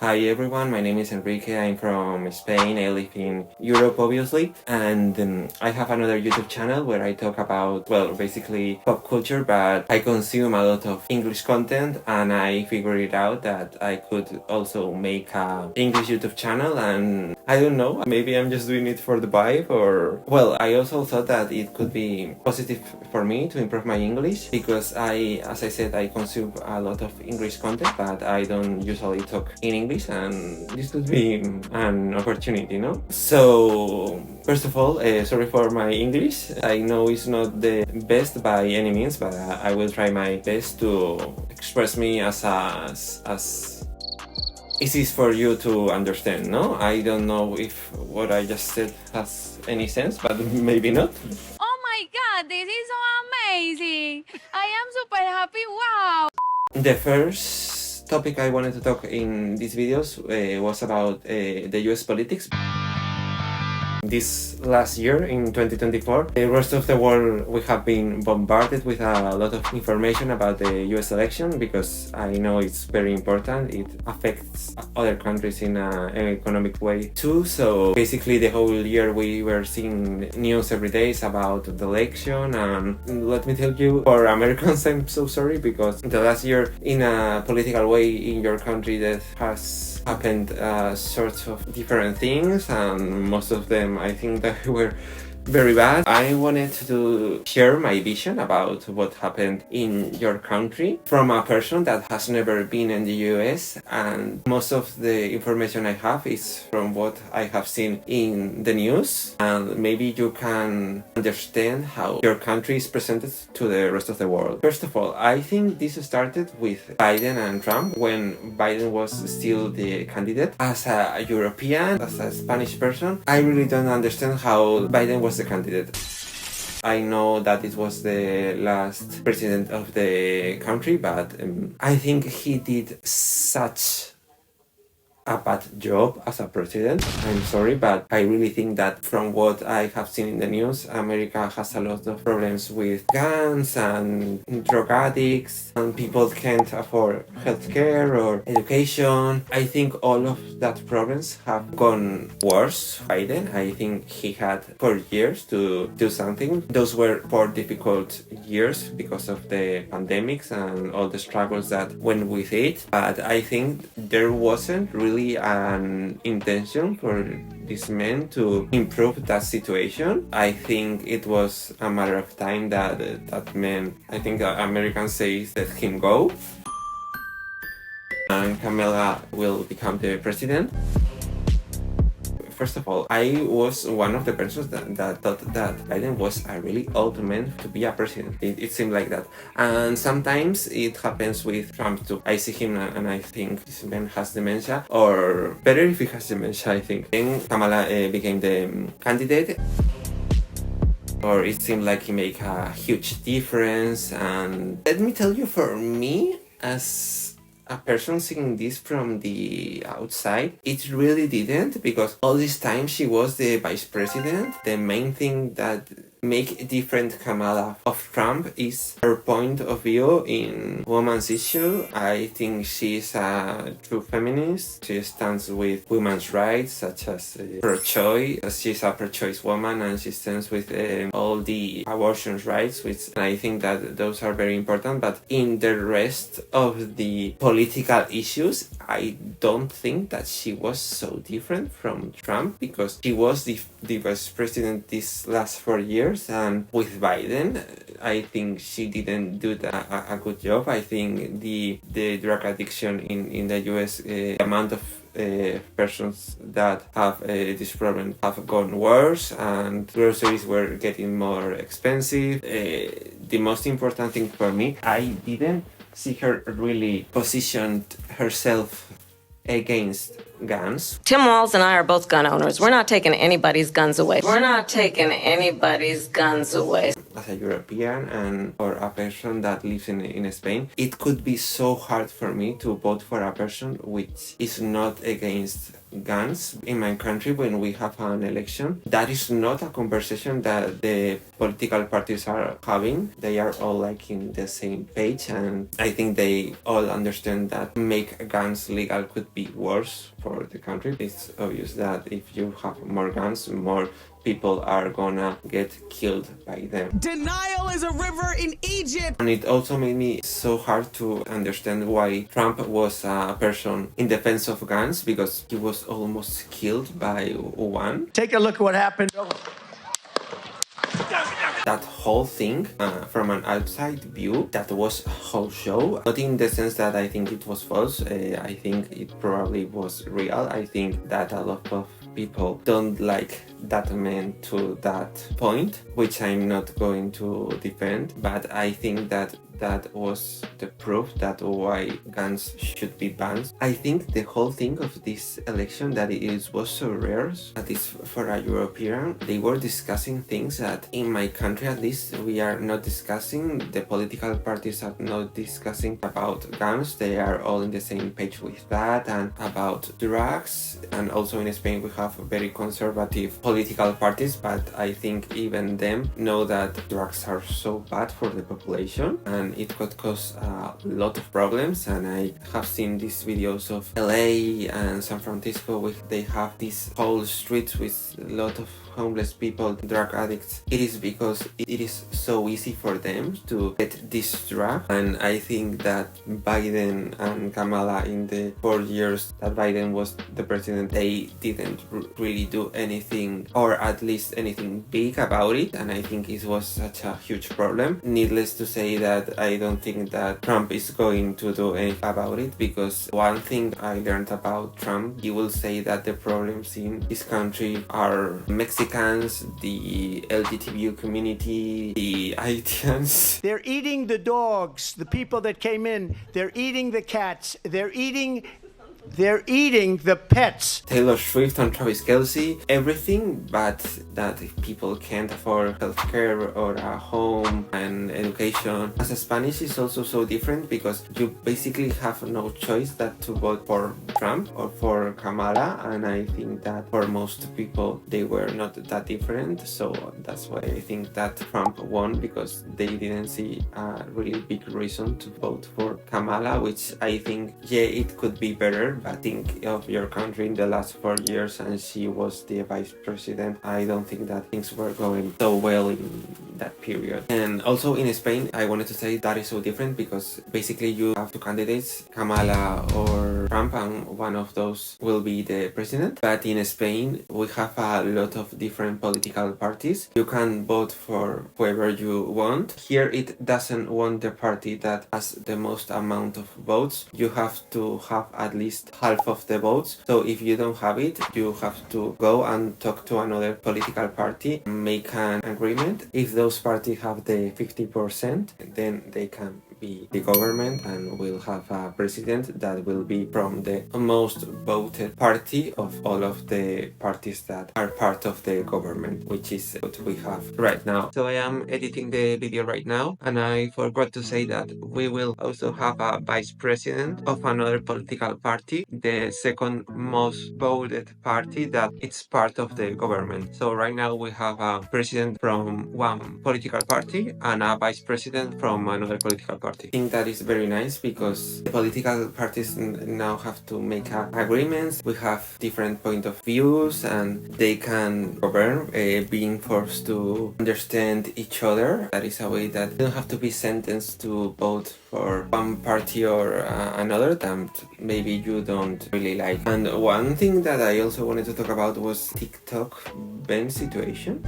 Hi everyone, my name is Enrique. I'm from Spain. I live in Europe, obviously, and I have another YouTube channel where I talk about, well, basically pop culture, but I consume a lot of English content, and I figured it out that I could also make a English YouTube channel, and I don't know, maybe I'm just doing it for the vibe, or, well, I also thought that it could be positive for me to improve my English, because as I said, I consume a lot of English content, but I don't usually talk in English, and this could be an opportunity, no? So, first of all, sorry for my English. I know it's not the best by any means, but I will try my best to express me as easy for you to understand, no? I don't know if what I just said has any sense, but maybe not. Oh my god, this is so amazing! I am super happy, wow! The first topic I wanted to talk in these videos was about the US politics. This last year, in 2024, the rest of the world, we have been bombarded with a lot of information about the US election, because I know it's very important. It affects other countries in an economic way too. So basically the whole year we were seeing news every day about the election, and let me tell you, for Americans, I'm so sorry, because the last year, in a political way in your country, that has happened sorts of different things, and most of them I think that were very bad. I wanted to share my vision about what happened in your country from a person that has never been in the US, and most of the information I have is from what I have seen in the news, and maybe you can understand how your country is presented to the rest of the world. First of all, I think this started with Biden and Trump, when Biden was still the candidate. As a European, as a Spanish person, I really don't understand how Biden was the candidate. I know that it was the last president of the country, but I think he did such a bad job as a president. I'm sorry, but I really think that from what I have seen in the news, America has a lot of problems with guns and drug addicts, and people can't afford healthcare or education. I think all of that problems have gone worse. Biden, I think he had 4 years to do something. Those were 4 difficult years because of the pandemics and all the struggles that went with it. But I think there wasn't really an intention for this man to improve that situation. I think it was a matter of time that that man, I think Americans say, let him go, and Kamala will become the president. First of all, I was one of the persons that thought that Biden was a really old man to be a president. It seemed like that. And sometimes it happens with Trump too. I see him and I think this man has dementia, or better if he has dementia, I think. Then Kamala became the candidate, or it seemed like he made a huge difference. And let me tell you, for me, as a person seeing this from the outside, it really didn't, because all this time she was the vice president. The main thing that make different Kamala of Trump is her point of view in women's issue. I think she's a true feminist. She stands with women's rights, such as pro-choice. She's a pro-choice woman, and she stands with all the abortion rights, which I think that those are very important. But in the rest of the political issues, I don't think that she was so different from Trump, because she was the vice president these last 4 years. And with Biden, I think she didn't do a good job. I think the drug addiction in the US, amount of persons that have this problem have gone worse, and groceries were getting more expensive. The most important thing for me, I didn't see her really positioned herself against guns. Tim Walz and I are both gun owners. We're not taking anybody's guns away. We're not taking anybody's guns away. As a European and or a person that lives in Spain, it could be so hard for me to vote for a person which is not against guns in my country when we have an election. That is not a conversation that the political parties are having. They are all like in the same page, and I think they all understand that make guns legal could be worse for the country. It's obvious that if you have more guns, more people are gonna get killed by them. Denial is a river in Egypt. And it also made me so hard to understand why Trump was a person in defense of guns, because he was almost killed by one. Take a look at what happened. That whole thing, from an outside view, that was a whole show. Not in the sense that I think it was false. I think it probably was real. I think that a lot of people don't like that man to that point, which I'm not going to defend. But I think that was the proof that why guns should be banned. I think the whole thing of this election, that it was so rare, at least for a European, they were discussing things that in my country at least we are not discussing. The political parties are not discussing about guns. They are all in the same page with that, and about drugs. And also in Spain we have very conservative political parties, but I think even them know that drugs are so bad for the population and it could cause a lot of problems. And I have seen these videos of LA and San Francisco where they have these whole streets with a lot of homeless people, drug addicts. It is because it is so easy for them to get this drug. And I think that Biden and Kamala, in the 4 years that Biden was the president, they didn't really do anything, or at least anything big about it. And I think it was such a huge problem. Needless to say that I don't think that Trump is going to do anything about it, because one thing I learned about Trump, he will say that the problems in his country are Mexicans, the LGBTQ community, the Haitians. They're eating the dogs, the people that came in. They're eating the cats. They're eating the pets. Taylor Swift and Travis Kelce, everything, but that if people can't afford healthcare or a home and education. As a Spanish is also so different, because you basically have no choice that to vote for Trump or for Kamala, and I think that for most people they were not that different. So that's why I think that Trump won, because they didn't see a really big reason to vote for Kamala, which I think, yeah, it could be better. But think of your country in the last 4 years and she was the vice president. I don't think that things were going so well in that period. And also in Spain, I wanted to say that is so different, because basically you have two candidates, Kamala or Trump, and one of those will be the president. But in Spain, we have a lot of different political parties. You can vote for whoever you want. Here it doesn't want the party that has the most amount of votes. You have to have at least half of the votes. So if you don't have it, you have to go and talk to another political party, make an agreement. If those parties have the 50%, then they can be the government and we'll have a president that will be from the most voted party of all of the parties that are part of the government, which is what we have right now. So I am editing the video right now, and I forgot to say that we will also have a vice president of another political party, the second most voted party that it's part of the government. So right now we have a president from one political party and a vice president from another political party. I think that is very nice, because the political parties now have to make agreements. We have different point of views and they can govern, being forced to understand each other. That is a way that you don't have to be sentenced to vote for one party or another that maybe you don't really like. And one thing that I also wanted to talk about was TikTok ban situation.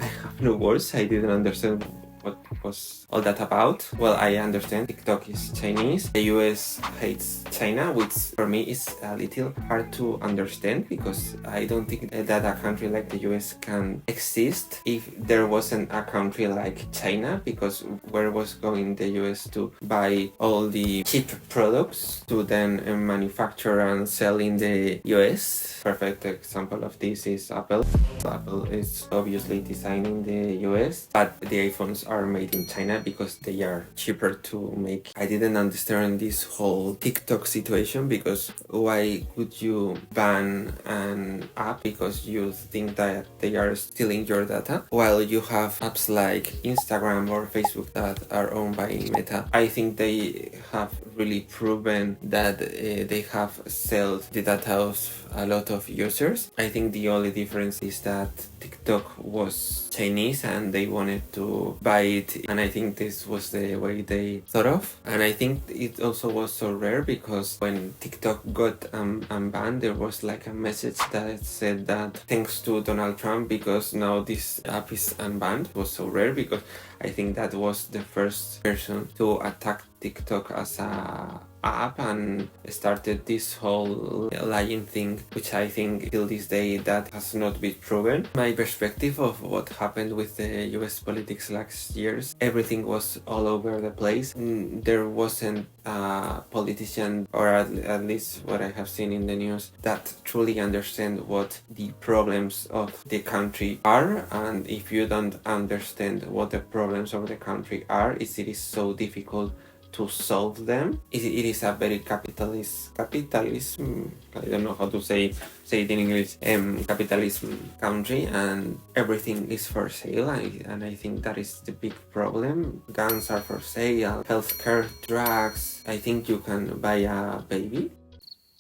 I have no words. I didn't understand what was all that about. Well, I understand TikTok is Chinese. The US hates China, which for me is a little hard to understand, because I don't think that a country like the US can exist if there wasn't a country like China, because where was going the US to buy all the cheap products to then manufacture and sell in the US? Perfect example of this is Apple. Apple is obviously designed in the US, but the iPhones are made in China because they are cheaper to make. I didn't understand this whole TikTok situation, because why would you ban an app because you think that they are stealing your data, while you have apps like Instagram or Facebook that are owned by Meta? I think they have really proven that they have sold the data of a lot of users. I think the only difference is that TikTok was Chinese and they wanted to buy it, and I think this was the way they thought of. And I think it also was so rare because when TikTok got unbanned, there was like a message that said that thanks to Donald Trump, because now this app is unbanned. It was so rare because I think that was the first person to attack TikTok as a app and started this whole lying thing, which I think till this day that has not been proven. My perspective of what happened with the US politics last years, everything was all over the place. There wasn't a politician, or at least what I have seen in the news, that truly understand what the problems of the country are. And if you don't understand what the problems of the country are, it is so difficult to solve them. It is a very capitalism, I don't know how to say it in English, capitalism country, and everything is for sale, and I think that is the big problem. Guns are for sale, healthcare, drugs. I think you can buy a baby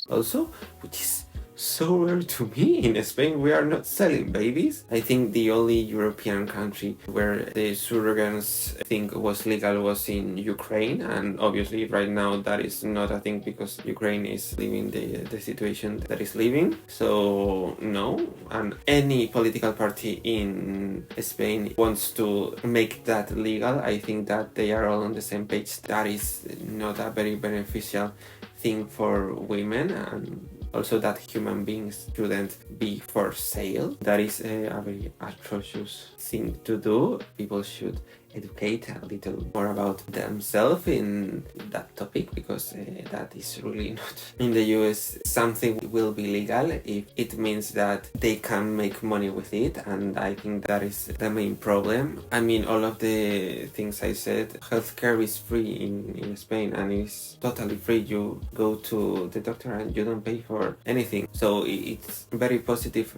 also, which is so rare to me. In Spain we are not selling babies. I think the only European country where the surrogacy thing was legal was in Ukraine, and obviously right now that is not a thing because Ukraine is living the situation that is living. So no, and any political party in Spain wants to make that legal. I think that they are all on the same page. That is not a very beneficial thing for women, and also that human beings shouldn't be for sale. That is a very atrocious thing to do. People should educate a little more about themselves in that topic, because that is really not. In the US, something will be legal if it means that they can make money with it, and I think that is the main problem. I mean, all of the things I said, healthcare is free in Spain, and it's totally free. You go to the doctor and you don't pay for anything. So it's very positive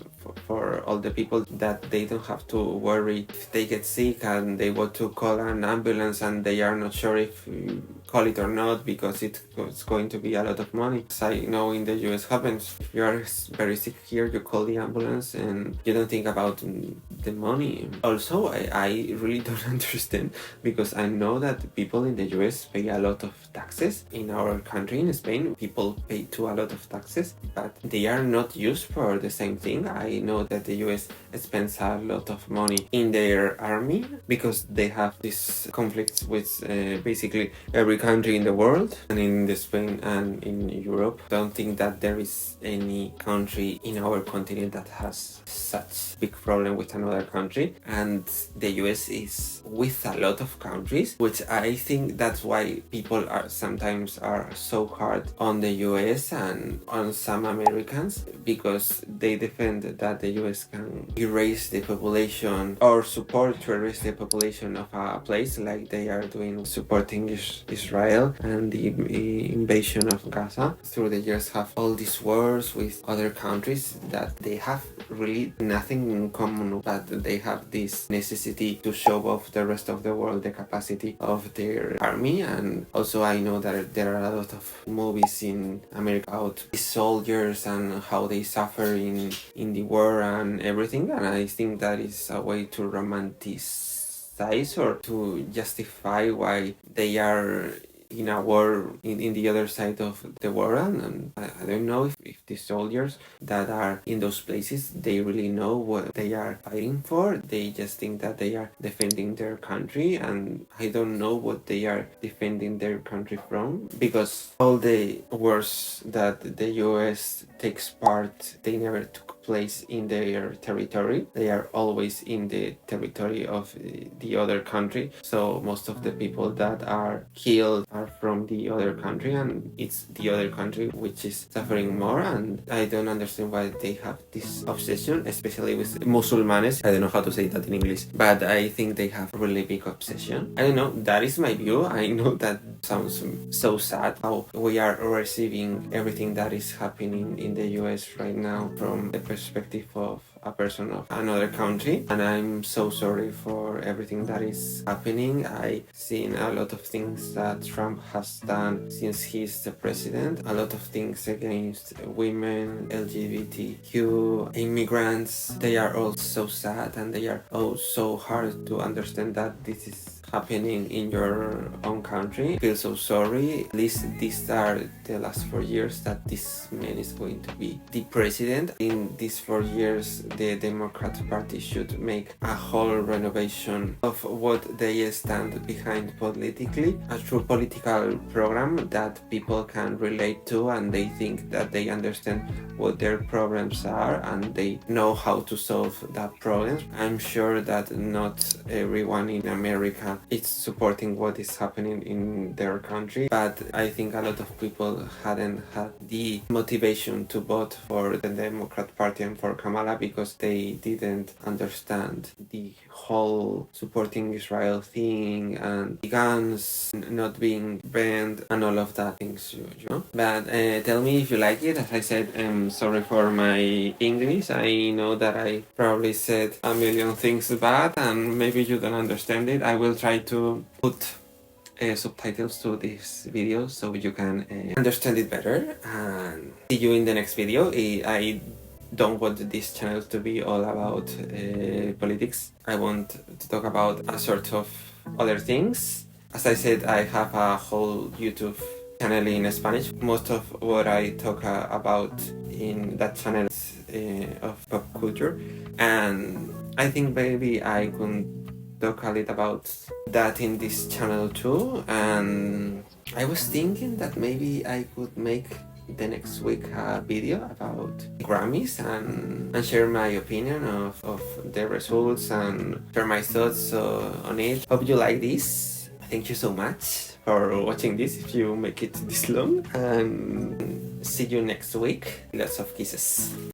for all the people that they don't have to worry if they get sick and they want to call an ambulance and they are not sure if you call it or not because it's going to be a lot of money. As I know in the US happens, if you are very sick here, you call the ambulance and you don't think about the money. Also, I really don't understand, because I know that people in the US pay a lot of taxes. In our country, in Spain, people pay too a lot of taxes, but they are not used for the same thing. I know that the US spends a lot of money in their army because they have these conflicts with basically every country in the world, and in the Spain and in Europe. Don't think that there is any country in our continent that has such big problem with another country, and the US is with a lot of countries, which I think that's why people are sometimes so hard on the US and on some Americans, because they defend that the US can erase the population or support to erase the population of a place, like they are doing supporting Israel and the invasion of Gaza. Through the years have all these wars with other countries that they have really nothing in common, but they have this necessity to show off the rest of the world the capacity of their army. And also I know that there are a lot of movies in America about soldiers and how they suffer in the war and everything, and I think that is a way to romanticize or to justify why they are in a war in the other side of the world. And I don't know if the soldiers that are in those places, they really know what they are fighting for. They just think that they are defending their country, and I don't know what they are defending their country from, because all the wars that the US takes part, they never took place in their territory. They are always in the territory of the other country. So most of the people that are killed are from the other country, and it's the other country which is suffering more. And I don't understand why they have this obsession, especially with Musulmanes. I don't know how to say that in English, but I think they have a really big obsession. I don't know, that is my view. I know that sounds so sad how we are receiving everything that is happening in the US right now from the perspective of a person of another country, and I'm so sorry for everything that is happening. I've seen a lot of things that Trump has done since he's the president, a lot of things against women, LGBTQ, immigrants. They are all so sad, and they are all so hard to understand that this is happening in your own country. I feel so sorry. At least these are the last 4 years that this man is going to be the president. In these 4 years, the Democrat Party should make a whole renovation of what they stand behind politically, a true political program that people can relate to, and they think that they understand what their problems are and they know how to solve that problem. I'm sure that not everyone in America is supporting what is happening in their country, but I think a lot of people hadn't had the motivation to vote for the Democrat Party and for Kamala because they didn't understand the whole supporting Israel thing and the guns not being banned and all of that things, you know. But tell me if you like it. As I said, I'm sorry for my English. I know that I probably said a million things bad and maybe you don't understand it. I will try to put subtitles to this video so you can understand it better, and see you in the next video. I don't want this channel to be all about politics. I want to talk about a sort of other things. As I said, I have a whole YouTube channel in Spanish. Most of what I talk about in that channel is of pop culture, and I think maybe I could talk a little about that in this channel too. And I was thinking that maybe I could make the next week a video about Grammys and share my opinion of the results and share my thoughts on it. Hope you like this. Thank you so much for watching this if you make it this long, and see you next week. Lots of kisses.